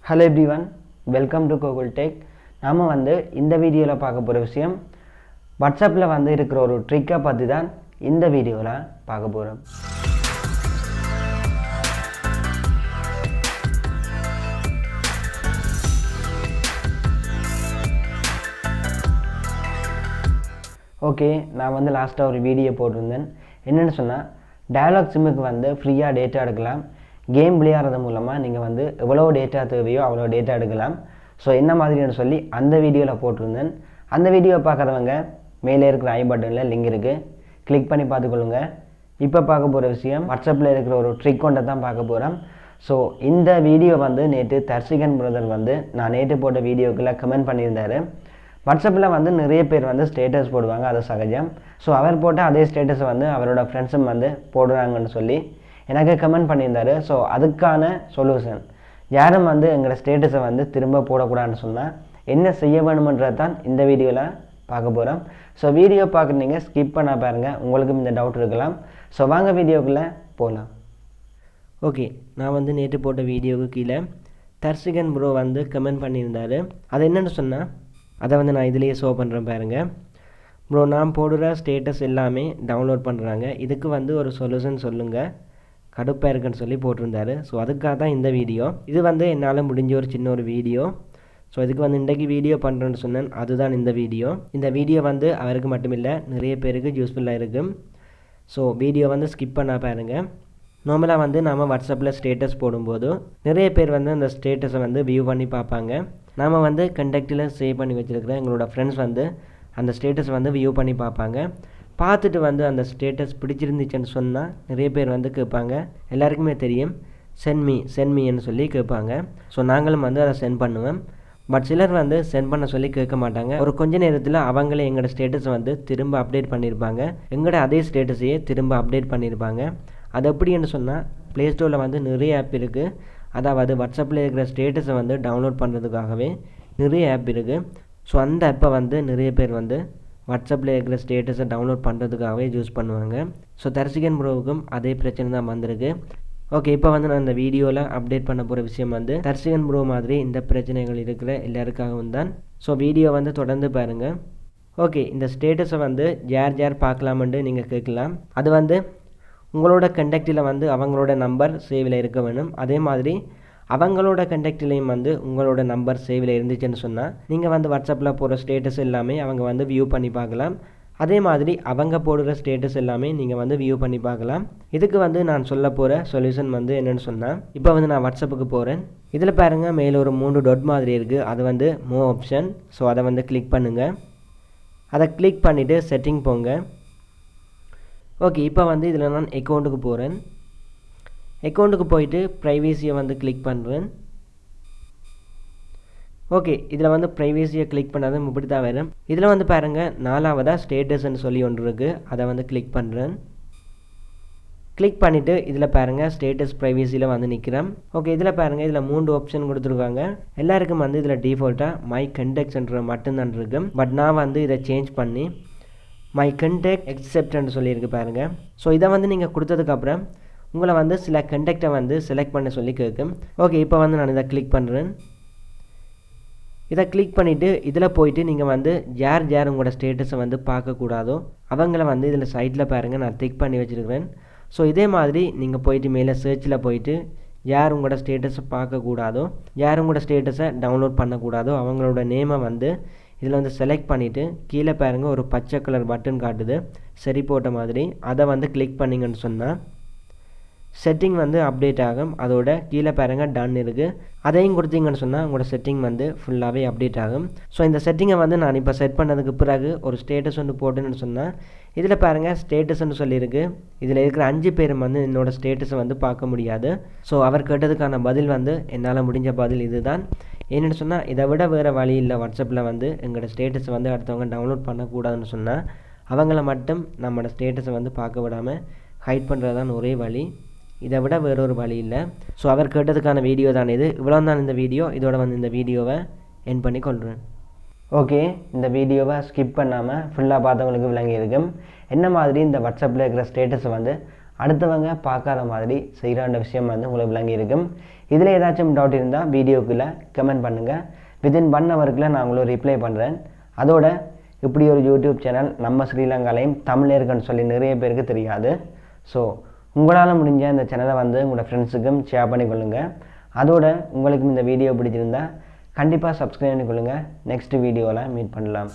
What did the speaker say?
Hello everyone, welcome to Kokul Tech. நாம இந்த வீடியோல பார்க்க போற விஷயம் WhatsAppல இருக்கிற ஒரு ட்ரிக்கை பத்தி தான் இந்த வீடியோல பார்க்க போறோம். ஓகே, நான் லாஸ்டா ஒரு வீடியோ போட்டிருந்தேன். என்னன்னு சொன்னா டயலாக் சிம்முக்கு ஃப்ரீயா டேட்டா எடுக்கலாம். கேம் விளையாடுறது மூலமாக நீங்கள் எவ்வளோ டேட்டா தேவையோ அவ்வளோ டேட்டா எடுக்கலாம். ஸோ என்ன மாதிரின்னு சொல்லி அந்த வீடியோவில் போட்டிருந்தேன். அந்த வீடியோ பார்க்குறவங்க மேலே இருக்கிற ஐ பட்டனில் லிங்க் இருக்குது, கிளிக் பண்ணி பார்த்துக்கொள்ளுங்க. இப்போ பார்க்க போகிற விஷயம் வாட்ஸ்அப்பில் இருக்கிற ஒரு ட்ரிக் கொண்டு தான் பார்க்க போகிறோம். ஸோ இந்த வீடியோ நேற்று தர்சிகன் பிரதர் நான் நேற்று போட்ட வீடியோக்குள்ளே கமெண்ட் பண்ணியிருந்தார். வாட்ஸ்அப்பில் நிறைய பேர் ஸ்டேட்டஸ் போடுவாங்க, அது சகஜம். ஸோ அவர் போட்ட அதே ஸ்டேட்டஸை அவரோட ஃப்ரெண்ட்ஸும் போடுறாங்கன்னு சொல்லி எனக்கு கமெண்ட் பண்ணியிருந்தார். ஸோ அதுக்கான சொல்யூஷன் யாரும் எங்களோட ஸ்டேட்டஸை திரும்ப போடக்கூடாதுன்னு சொன்னால் என்ன செய்ய வேணுமன்றது தான் இந்த வீடியோவில் பார்க்க போகிறோம். ஸோ வீடியோ பார்க்குறீங்க, ஸ்கிப் பண்ண பாருங்கள், உங்களுக்கும் இந்த டவுட் இருக்கலாம். ஸோ வாங்க வீடியோக்குள்ளே போகலாம். ஓகே, நான் நேற்று போட்ட வீடியோவுக்கு கீழே தர்சிகன் ப்ரோ கமெண்ட் பண்ணியிருந்தார். அது என்னென்னு சொன்னால் அதை நான் இதிலேயே ஷோ பண்ணுறேன் பாருங்கள். ப்ரோ, நான் போடுற ஸ்டேட்டஸ் எல்லாமே டவுன்லோட் பண்ணுறாங்க, இதுக்கு ஒரு சொல்யூஷன் சொல்லுங்கள், கடுப்பாக இருக்குன்னு சொல்லி போட்டிருந்தார். ஸோ அதுக்காக தான் இந்த வீடியோ. இது என்னால் முடிஞ்ச ஒரு சின்ன ஒரு வீடியோ. ஸோ இதுக்கு இன்றைக்கி வீடியோ பண்ணுறேன்னு சொன்னேன், அதுதான் இந்த வீடியோ. இந்த வீடியோ அவருக்கு மட்டும் இல்லை, நிறைய பேருக்கு யூஸ்ஃபுல்லாக இருக்கும். ஸோ வீடியோ ஸ்கிப் பண்ண பாருங்கள். நார்மலாக நாம் வாட்ஸ்அப்பில் ஸ்டேட்டஸ் போடும்போது நிறைய பேர் அந்த ஸ்டேட்டஸை வியூ பண்ணி பார்ப்பாங்க. நாம் கண்டக்டில் சேவ் பண்ணி வச்சுருக்கிற எங்களோட ஃப்ரெண்ட்ஸ் அந்த ஸ்டேட்டஸ் வியூ பண்ணி பார்ப்பாங்க. பார்த்துட்டு அந்த ஸ்டேட்டஸ் பிடிச்சிருந்துச்சுன்னு சொன்னால் நிறைய பேர் கேட்பாங்க. எல்லாருக்குமே தெரியும், சென்ட் மீன்னு சொல்லி கேட்பாங்க. ஸோ நாங்களும் அதை சென்ட் பண்ணுவேன். பட் சிலர் சென்ட் பண்ண சொல்லி கேட்க மாட்டாங்க. ஒரு கொஞ்ச நேரத்தில் அவங்களே எங்களோட ஸ்டேட்டஸை திரும்ப அப்டேட் பண்ணியிருப்பாங்க, எங்களோட அதே ஸ்டேட்டஸையே திரும்ப அப்டேட் பண்ணியிருப்பாங்க. அது எப்படின்னு சொன்னால் ப்ளே ஸ்டோரில் நிறைய ஆப் இருக்குது. அதாவது வாட்ஸ்அப்பில் இருக்கிற ஸ்டேட்டஸை டவுன்லோட் பண்ணுறதுக்காகவே நிறைய ஆப் இருக்குது. ஸோ அந்த ஆப்பை நிறைய பேர் வாட்ஸ்அப்பில் இருக்கிற ஸ்டேட்டஸை டவுன்லோட் பண்ணுறதுக்காகவே யூஸ் பண்ணுவாங்க. ஸோ தர்சிகன் ப்ரோவுக்கும் அதே பிரச்சனை தான் வந்திருக்கு. ஓகே, இப்போ நான் இந்த வீடியோவில் அப்டேட் பண்ண போகிற விஷயம் தர்சிகன் ப்ரோ மாதிரி இந்த பிரச்சனைகள் இருக்கிற எல்லாருக்காகவும் தான். ஸோ வீடியோ தொடர்ந்து பாருங்கள். ஓகே, இந்த ஸ்டேட்டஸை யார் பார்க்கலாமென்று நீங்கள் கேட்கலாம். அது உங்களோட கண்டக்டில் அவங்களோட நம்பர் சேவில் இருக்க வேணும். அதே மாதிரி அவங்களோட கண்டக்ட்லேயும் உங்களோட நம்பர் சேவில் இருந்துச்சுன்னு சொன்னால் நீங்கள் வாட்ஸ்அப்பில் போடுற ஸ்டேட்டஸ் எல்லாமே அவங்க வியூ பண்ணி பார்க்கலாம். அதே மாதிரி அவங்க போடுற ஸ்டேட்டஸ் எல்லாமே நீங்கள் வியூ பண்ணி பார்க்கலாம். இதுக்கு நான் சொல்ல போகிற சொல்யூஷன் என்னென்னு சொன்னால், இப்போ நான் வாட்ஸ்அப்புக்கு போகிறேன். இதில் பாருங்கள், மேலே ஒரு 3 டாட் மாதிரி இருக்குது, அது மோ ஆப்ஷன். ஸோ அதை கிளிக் பண்ணுங்கள். அதை கிளிக் பண்ணிவிட்டு செட்டிங் போங்க. ஓகே, இப்போ இதில் நான் அக்கௌண்ட்டுக்கு போகிறேன். அக்கௌண்ட்டுக்கு போயிட்டு ப்ரைவேசியை கிளிக் பண்ணுறேன். ஓகே, இதில் ப்ரைவேசியை கிளிக் பண்ணாத இப்படி தான் வரும். இதில் பாருங்கள், 4ஆவதாக ஸ்டேட்டஸ்ன்னு சொல்லி ஒன்று இருக்குது, அதை கிளிக் பண்ணுறேன். கிளிக் பண்ணிவிட்டு இதில் பாருங்கள், ஸ்டேட்டஸ் ப்ரைவேசியில் நிற்கிறேன். ஓகே, இதில் பாருங்கள், இதில் 3 ஆப்ஷன் கொடுத்துருக்காங்க. எல்லாருக்கும் இதில் டிஃபால்ட்டாக மை கண்டக்ட்ஸ்ன்ற மட்டும்தான் இருக்குது. பட் நான் இதை சேஞ்ச் பண்ணி மை கண்டக்ட் எக்ஸெப்ட்னு சொல்லியிருக்கு பாருங்கள். ஸோ இதை நீங்கள் கொடுத்ததுக்கப்புறம் உங்களை சில கண்டக்டை செலக்ட் பண்ண சொல்லி கேட்கும். ஓகே, இப்போ நான் இதை கிளிக் பண்ணுறேன். இதை கிளிக் பண்ணிவிட்டு இதில் போயிட்டு நீங்கள் யார் உங்களோட ஸ்டேட்டஸை பார்க்கக்கூடாதோ அவங்கள இதில் சைட்டில் பாருங்கள், நான் டிக் பண்ணி வச்சுருக்கிறேன். ஸோ இதே மாதிரி நீங்கள் போயிட்டு மேலே சர்ச்சில் போயிட்டு யார் உங்களோட ஸ்டேட்டஸை பார்க்கக்கூடாதோ, யார் உங்களோட ஸ்டேட்டஸை டவுன்லோட் பண்ணக்கூடாதோ அவங்களோட நேமை இதில் செலக்ட் பண்ணிவிட்டு கீழே பாருங்கள், ஒரு பச்சை கலர் பட்டன் காட்டுது சரி போட்ட மாதிரி, அதை கிளிக் பண்ணிங்கன்னு சொன்னால் செட்டிங் அப்டேட் ஆகும். அதோட கீழே பாருங்கள் டன் இருக்குது, அதையும் கொடுத்தீங்கன்னு சொன்னால் உங்களோட செட்டிங் ஃபுல்லாகவே அப்டேட் ஆகும். ஸோ இந்த செட்டிங்கை நான் இப்போ செட் பண்ணதுக்கு பிறகு ஒரு ஸ்டேட்டஸ் போட்டுன்னு சொன்னால் இதில் பாருங்கள் ஸ்டேட்டஸ்ன்னு சொல்லியிருக்கு. இதில் இருக்கிற 5 பேர் என்னோடய ஸ்டேட்டஸை பார்க்க முடியாது. ஸோ அவர் கேட்டதுக்கான பதில் என்னால் முடிஞ்ச பதில் இது தான். என்னென்னு சொன்னால் இதை விட வேறு வழி இல்லை. வாட்ஸ்அப்பில் எங்களோட ஸ்டேட்டஸை அடுத்தவங்க டவுன்லோட் பண்ணக்கூடாதுன்னு சொன்னால் அவங்கள மட்டும் நம்மளோட ஸ்டேட்டஸை பார்க்க விடாமல் ஹைட் பண்ணுறது தான் ஒரே வழி. இதை விட வேறொரு வழி இல்லை. ஸோ அவர் கேட்டதுக்கான வீடியோ தான் இது. இவ்வளோ தான் இந்த வீடியோ. இதோட இந்த வீடியோவை எண்ட் பண்ணி கொள்கிறேன். ஓகே, இந்த வீடியோவை ஸ்கிப் பண்ணாமல் ஃபுல்லாக பார்த்தவங்களுக்கு விளங்கியிருக்கும் என்ன மாதிரி இந்த வாட்ஸ்அப்பில் இருக்கிற ஸ்டேட்டஸை அடுத்தவங்க பார்க்காத மாதிரி செய்கிற விஷயம் உங்களுக்கு விளங்கியிருக்கும். இதில் ஏதாச்சும் டவுட் இருந்தால் வீடியோக்குள்ளே கமெண்ட் பண்ணுங்கள். வித்தின் 1 ஹவருக்குள்ளே நான் உங்களுக்கு ரிப்ளை பண்ணுறேன். அதோட இப்படி ஒரு யூடியூப் சேனல் நம்ம ஸ்ரீலங்காலையும் தமிழ் இருக்குன்னு சொல்லி நிறைய பேருக்கு தெரியாது. ஸோ உங்களால் முடிஞ்ச இந்த சேனலை வந்து உங்களோட ஃப்ரெண்ட்ஸுக்கும் ஷேர் பண்ணிக்கொள்ளுங்கள். அதோட உங்களுக்கும் இந்த வீடியோ பிடிச்சிருந்தா கண்டிப்பாக சப்ஸ்கிரைப் பண்ணிக்கொள்ளுங்கள். நெக்ஸ்ட் வீடியோவில் மீட் பண்ணலாம்.